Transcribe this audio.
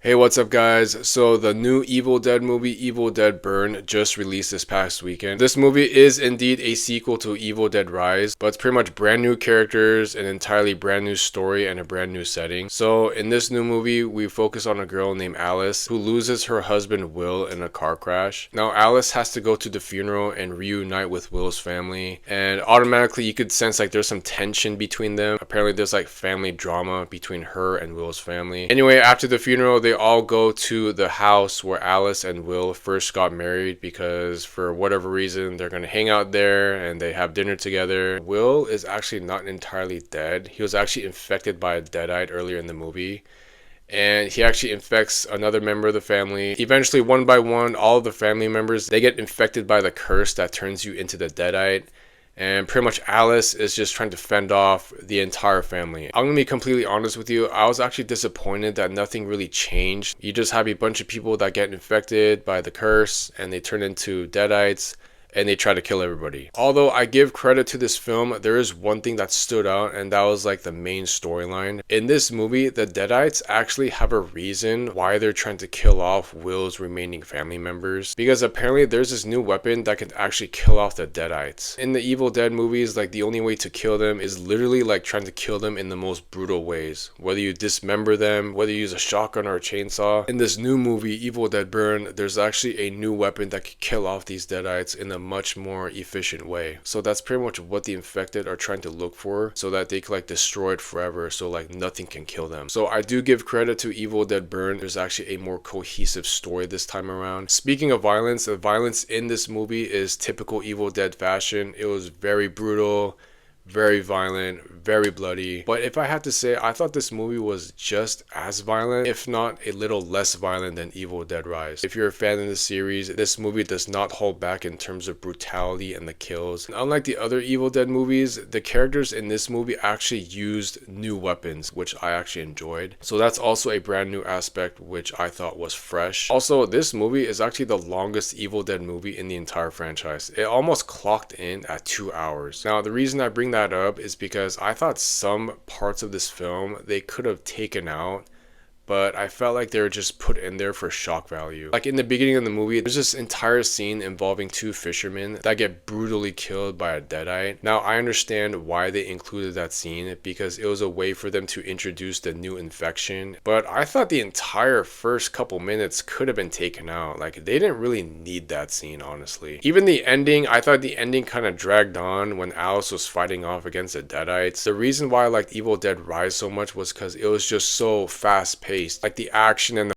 Hey, what's up, guys? So, the new Evil Dead movie, Evil Dead Burn, just released this past weekend. This movie is indeed a sequel to Evil Dead Rise, but it's pretty much brand new characters, an entirely brand new story, and a brand new setting. So, in this new movie, we focus on a girl named Alice who loses her husband Will in a car crash. Now, Alice has to go to the funeral and reunite with Will's family, and automatically you could sense like there's some tension between them. Apparently, there's like family drama between her and Will's family. Anyway, after the funeral, they all go to the house where Alice and Will first got married because for whatever reason they're gonna hang out there and they have dinner together. Will is actually not entirely dead. He was actually infected by a deadite earlier in the movie, and he actually infects another member of the family. Eventually, one by one, all of the family members, they get infected by the curse that turns you into the deadite. And pretty much Alice is just trying to fend off the entire family. I'm gonna be completely honest with you, I was actually disappointed that nothing really changed. You just have a bunch of people that get infected by the curse and they turn into deadites and they try to kill everybody. Although I give credit to this film, there is one thing that stood out, and that was like the main storyline. In this movie, the Deadites actually have a reason why they're trying to kill off Will's remaining family members, because apparently there's this new weapon that can actually kill off the Deadites. In the Evil Dead movies, like the only way to kill them is literally like trying to kill them in the most brutal ways. Whether you dismember them, whether you use a shotgun or a chainsaw. In this new movie, Evil Dead Burn, there's actually a new weapon that can kill off these Deadites in a much more efficient way. So that's pretty much what the infected are trying to look for, so that they can like destroy it forever, so like nothing can kill them. So I do give credit to Evil Dead Burn. There's actually a more cohesive story this time around. Speaking of violence, the violence in this movie is typical Evil Dead fashion. It was very brutal, very violent, very bloody. But if I had to say, I thought this movie was just as violent, if not a little less violent than Evil Dead Rise. If you're a fan of the series, this movie does not hold back in terms of brutality and the kills. And unlike the other Evil Dead movies, the characters in this movie actually used new weapons, which I actually enjoyed. So that's also a brand new aspect, which I thought was fresh. Also, this movie is actually the longest Evil Dead movie in the entire franchise. It almost clocked in at 2 hours. Now, the reason I bring that up is because I thought some parts of this film they could have taken out, but I felt like they were just put in there for shock value. Like in the beginning of the movie, there's this entire scene involving two fishermen that get brutally killed by a deadite. Now, I understand why they included that scene, because it was a way for them to introduce the new infection, but I thought the entire first couple minutes could have been taken out. Like, they didn't really need that scene, honestly. Even the ending, I thought the ending kind of dragged on when Alice was fighting off against the deadites. The reason why I liked Evil Dead Rise so much was because it was just so fast paced. Like the action and the